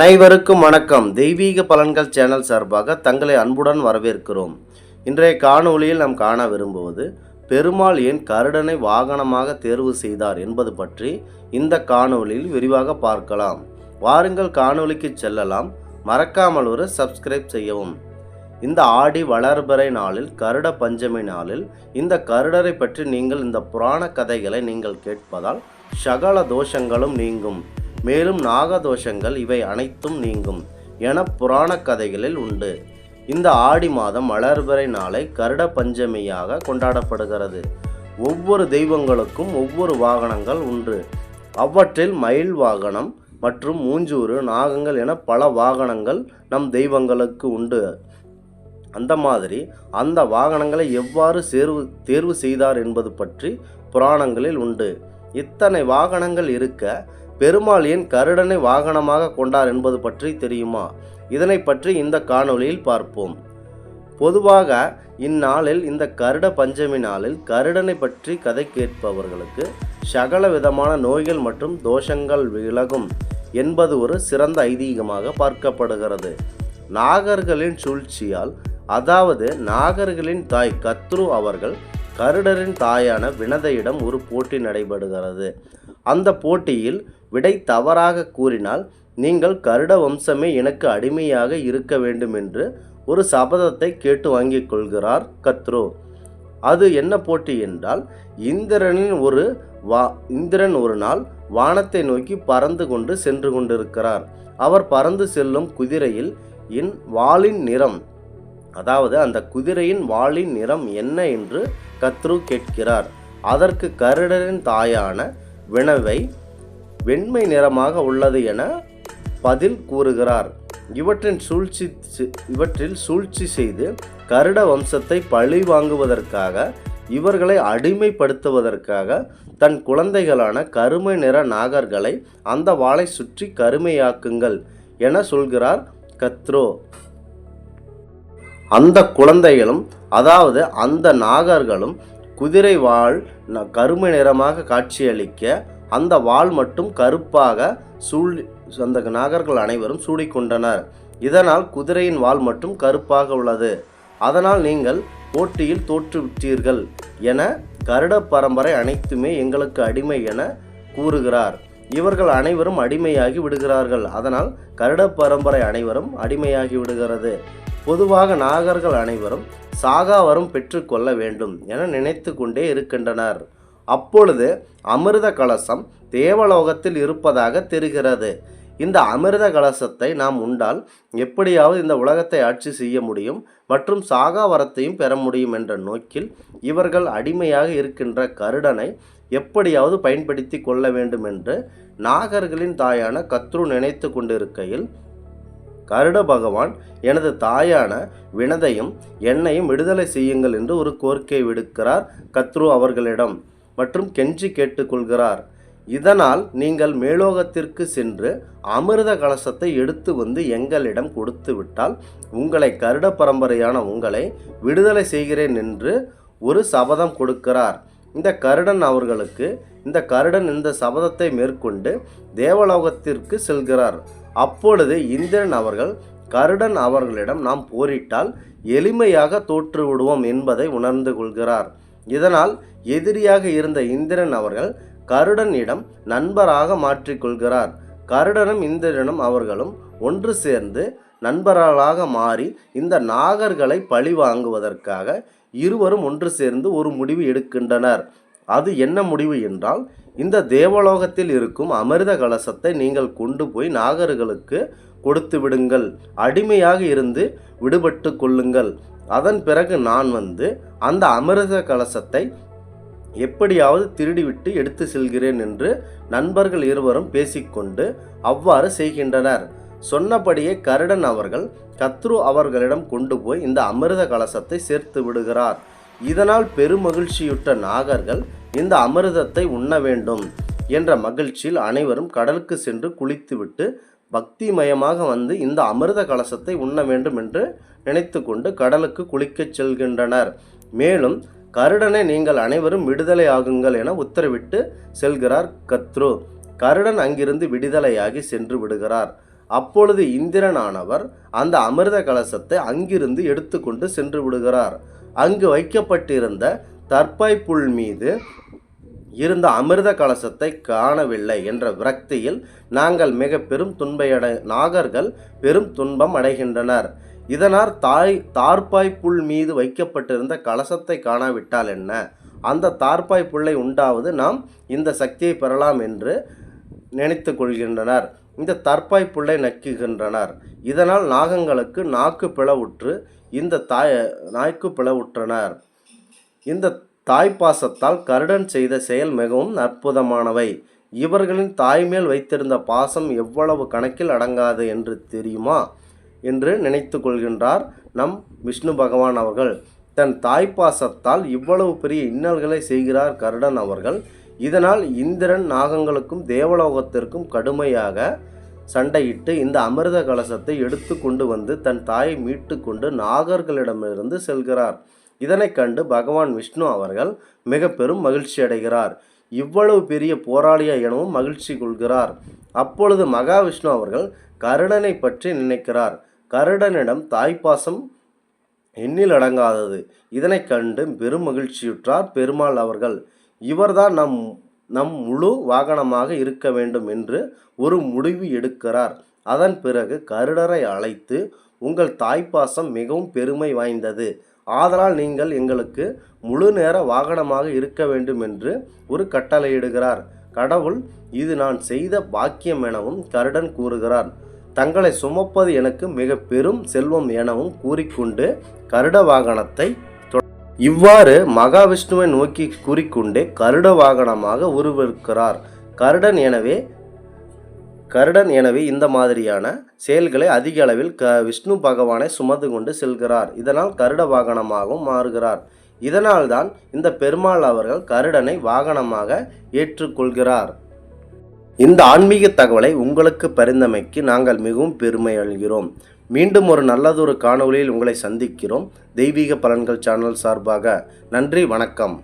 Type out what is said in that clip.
அனைவருக்கும் வணக்கம். தெய்வீக பலன்கள் சேனல் சார்பாக தங்களை அன்புடன் வரவேற்கிறோம். இன்றைய காணொளியில் நாம் காண விரும்புவது பெருமாள் ஏன் கருடனை வாகனமாக தேர்வு செய்தார் என்பது பற்றி இந்த காணொளியில் விரிவாக பார்க்கலாம். வாருங்கள் காணொளிக்கு செல்லலாம். மறக்காமல் ஒரு சப்ஸ்கிரைப் செய்யவும். இந்த ஆடி வளர்பிறை நாளில் கருட பஞ்சமி நாளில் இந்த கருடரை பற்றி நீங்கள் இந்த புராண கதைகளை நீங்கள் கேட்பதால் சகல தோஷங்களும் நீங்கும், மேலும் நாகதோஷங்கள் இவை அனைத்தும் நீங்கும் என புராண கதைகளில் உண்டு. இந்த ஆடி மாதம் வளர்பிறை நாளை கருட பஞ்சமியாக கொண்டாடப்படுகிறது. ஒவ்வொரு தெய்வங்களுக்கும் ஒவ்வொரு வாகனங்கள் உண்டு. அவற்றில் மயில் வாகனம் மற்றும் மூஞ்சூறு, நாகங்கள் என பல வாகனங்கள் நம் தெய்வங்களுக்கு உண்டு. அந்த மாதிரி அந்த வாகனங்களை எவ்வாறு தேர்வு செய்தார் என்பது பற்றி புராணங்களில் உண்டு. இத்தனை வாகனங்கள் இருக்க பெருமாள் ஏன் கருடனை வாகனமாக கொண்டார் என்பது பற்றி தெரியுமா? இதனை பற்றி இந்த காணொளியில் பார்ப்போம். பொதுவாக இந்நாளில், இந்த கருட பஞ்சமி நாளில் கருடனை பற்றி கதை கேட்பவர்களுக்கு சகல விதமான நோய்கள் மற்றும் தோஷங்கள் விலகும் என்பது ஒரு சிறந்த ஐதீகமாக பார்க்கப்படுகிறது. நாகர்களின் சூழ்ச்சியால், அதாவது நாகர்களின் தாய் கத்ரு அவர்கள் கருடரின் தாயான வினதையிடம் ஒரு போட்டி நடைபெறுகிறது. அந்த போட்டியில் விடை தவறாக கூறினால் நீங்கள் கருட வம்சமே எனக்கு அடிமையாக இருக்க வேண்டும் என்று ஒரு சபதத்தை கேட்டு வாங்கிக் கொள்கிறார் கத்ரு. அது என்ன போட்டி என்றால், இந்திரன் ஒரு நாள் வானத்தை நோக்கி பறந்து கொண்டு சென்று கொண்டிருக்கிறார். அவர் பறந்து செல்லும் குதிரையில் வாளின் நிறம், அதாவது அந்த குதிரையின் வாளின் நிறம் என்ன என்று கத்ரு கேட்கிறார். அதற்கு கருடரின் தாயான வினவை வெண்மை நிறமாக உள்ளது என பதில் கூறுகிறார். இவற்றில் சூழ்ச்சி செய்து கருட வம்சத்தை பழி வாங்குவதற்காக, இவர்களை அடிமைப்படுத்துவதற்காக தன் குழந்தைகளான கருமை நிற நாகர்களை அந்த வாளை சுற்றி கருமையாக்குங்கள் என சொல்கிறார் கத்ரு. அந்த குழந்தைகளும், அதாவது அந்த நாகர்களும் குதிரை வாள் கருமை நிறமாக காட்சியளிக்க அந்த வாள் மட்டும் கருப்பாக அந்த நாகர்கள் அனைவரும் சூடிக்கொண்டனர். இதனால் குதிரையின் வாள் மட்டும் கருப்பாக உள்ளது. அதனால் நீங்கள் போட்டியில் தோற்றுவிட்டீர்கள் என கருட பரம்பரை அனைத்துமே எங்களுக்கு அடிமை என கூறுகிறார். இவர்கள் அனைவரும் அடிமையாகி விடுகிறார்கள். அதனால் கருட பரம்பரை அனைவரும் அடிமையாகி விடுகிறது. பொதுவாக நாகர்கள் அனைவரும் சாகாவரம் பெற்றுக்கொள்ள வேண்டும் என நினைத்து கொண்டே இருக்கின்றனர். அப்பொழுது அமிர்த கலசம் தேவலோகத்தில் இருப்பதாக தெரிகிறது. இந்த அமிர்த கலசத்தை நாம் உண்டால் எப்படியாவது இந்த உலகத்தை ஆட்சி செய்ய முடியும் மற்றும் சாகாவரத்தையும் பெற முடியும் என்ற நோக்கில் இவர்கள் அடிமையாக இருக்கின்ற கருடனை எப்படியாவது பயன்படுத்தி கொள்ள வேண்டும் என்று நாகர்களின் தாயான கத்ரு நினைத்து கொண்டிருக்கையில், கருட பகவான் எனது தாயான வினதையும் என்னையும் விடுதலை செய்யுங்கள் என்று ஒரு கோரிக்கை விடுக்கிறார் கத்ரு அவர்களிடம் மற்றும் கெஞ்சி கேட்டுக்கொள்கிறார். இதனால் நீங்கள் மேலோகத்திற்கு சென்று அமிர்த கலசத்தை எடுத்து வந்து எங்களிடம் கொடுத்து விட்டால் உங்களை, கருட பரம்பரையான உங்களை விடுதலை செய்கிறேன் என்று ஒரு சபதம் கொடுக்கிறார். இந்த கருடன் இந்த சபதத்தை மேற்கொண்டு தேவலோகத்திற்கு செல்கிறார். அப்பொழுது இந்திரன் அவர்கள் கருடன் அவர்களிடம் நாம் போரிட்டால் எளிமையாக தோற்று விடுவோம் என்பதை உணர்ந்து கொள்கிறார். இதனால் எதிரியாக இருந்த இந்திரன் அவர்கள் கருடனிடம் நண்பராக மாற்றிக்கொள்கிறார். கருடனும் இந்திரனும் அவர்களும் ஒன்று சேர்ந்து நண்பர்களாக மாறி இந்த நாகர்களை பழி வாங்குவதற்காக இருவரும் ஒன்று சேர்ந்து ஒரு முடிவு எடுக்கின்றனர். அது என்ன முடிவு என்றால், இந்த தேவலோகத்தில் இருக்கும் அமிர்த கலசத்தை நீங்கள் கொண்டு போய் நாகர்களுக்கு கொடுத்து விடுங்கள், அடிமையாக இருந்து விடுபட்டு கொள்ளுங்கள். அதன் பிறகு நான் வந்து அந்த அமிர்த கலசத்தை எப்படியாவது திருடிவிட்டு எடுத்து செல்கிறேன் என்று நண்பர்கள் இருவரும் பேசிக்கொண்டு அவ்வாறு செய்கின்றனர். சொன்னபடியே கருடன் அவர்கள் கத்ரு அவர்களிடம் கொண்டு போய் இந்த அமிர்த கலசத்தை சேர்த்து விடுகிறார். இதனால் பெருமகிழ்ச்சியுற்ற நாகர்கள் இந்த அமிர்தத்தை உண்ண வேண்டும் என்ற மகிழ்ச்சியில் அனைவரும் கடலுக்கு சென்று குளித்துவிட்டு பக்திமயமாக வந்து இந்த அமிர்த கலசத்தை உண்ண வேண்டும் என்று நினைத்து கொண்டு கடலுக்கு குளிக்கச் செல்கின்றனர். மேலும் கருடனை நீங்கள் அனைவரும் விடுதலை ஆகுங்கள் என உத்தரவிட்டு செல்கிறார் கத்ரு. கருடன் அங்கிருந்து விடுதலையாகி சென்று விடுகிறார். அப்பொழுது இந்திரனானவர் அந்த அமிர்த கலசத்தை அங்கிருந்து எடுத்துக்கொண்டு சென்று விடுகிறார். அங்கு வைக்கப்பட்டிருந்த தர்பாய் புல் மீது இருந்த அமிர்த கலசத்தை காணவில்லை என்ற விரக்தியில் நாகர்கள் பெரும் துன்பம் அடைகின்றனர். இதனால் தார்பாய் புல் மீது வைக்கப்பட்டிருந்த கலசத்தை காணாவிட்டால் என்ன, அந்த தார்பாய் புல்லை உண்டாவது நாம் இந்த சக்தியை பெறலாம் என்று நினைத்து கொள்கின்றனர். இந்த தர்பாய் புல்லை நக்குகின்றனர். இதனால் நாகங்களுக்கு நாக்கு பிளவுற்று பிளவுற்றனர். இந்த தாய்ப்பாசத்தால் கருடன் செய்த செயல் மிகவும் அற்புதமானவை. இவர்களின் தாய்மேல் வைத்திருந்த பாசம் எவ்வளவு கணக்கில் அடங்காது என்று தெரியுமா என்று நினைத்து கொள்கின்றார் நம் விஷ்ணு பகவான் அவர்கள். தன் தாய்ப்பாசத்தால் இவ்வளவு பெரிய இன்னல்களை செய்கிறார் கருடன் அவர்கள். இதனால் இந்திரன் நாகங்களுக்கும் தேவலோகத்திற்கும் கடுமையாக சண்டையிட்டு இந்த அமிர்த கலசத்தை எடுத்து கொண்டு வந்து தன் தாயை மீட்டு கொண்டு நாகர்களிடமிருந்து செல்கிறார். இதனை கண்டு பகவான் விஷ்ணு அவர்கள் மிக பெரும் மகிழ்ச்சி அடைகிறார். இவ்வளவு பெரிய போராளியா எனவும் மகிழ்ச்சி கொள்கிறார். அப்பொழுது மகாவிஷ்ணு அவர்கள் கருடனை பற்றி நினைக்கிறார். கருடனிடம் தாய்ப்பாசம் எண்ணில் அடங்காதது. இதனை கண்டு பெரும் மகிழ்ச்சியுற்றார் பெருமாள் அவர்கள். இவர்தான் நம் முழு வாகனமாக இருக்க வேண்டும் என்று ஒரு முடிவு எடுக்கிறார். அதன் பிறகு கருடரை அழைத்து, உங்கள் தாய்ப்பாசம் மிகவும் பெருமை வாய்ந்தது, ஆதலால் நீங்கள் எங்களுக்கு முழு நேர வாகனமாக இருக்க வேண்டும் என்று ஒரு கட்டளையிடுகிறார். கடவுள் இது நான் செய்த பாக்கியம் எனவும் கருடன் கூறுகிறார். தங்களை சுமப்பது எனக்கு மிக பெரும் செல்வம் எனவும் கூறிக்கொண்டு கருட வாகனத்தை இவ்வாறு மகாவிஷ்ணுவை நோக்கி கூறிக்கொண்டே கருட வாகனமாக உருவெடுக்கிறார். கருடன் எனவே இந்த மாதிரியான செயல்களை அதிக அளவில் விஷ்ணு பகவானை சுமந்து கொண்டு செல்கிறார். இதனால் கருட வாகனமாகவும் மாறுகிறார். இதனால்தான் இந்த பெருமாள் அவர்கள் கருடனை வாகனமாக ஏற்றுக்கொள்கிறார். இந்த ஆன்மீக தகவலை உங்களுக்கு பரிந்தமைக்கு நாங்கள் மிகவும் பெருமை அடைகிறோம். மீண்டும் ஒரு நல்லதொரு காணொளியில் உங்களை சந்திக்கிறோம். தெய்வீக பலன்கள் சேனல் சார்பாக நன்றி, வணக்கம்.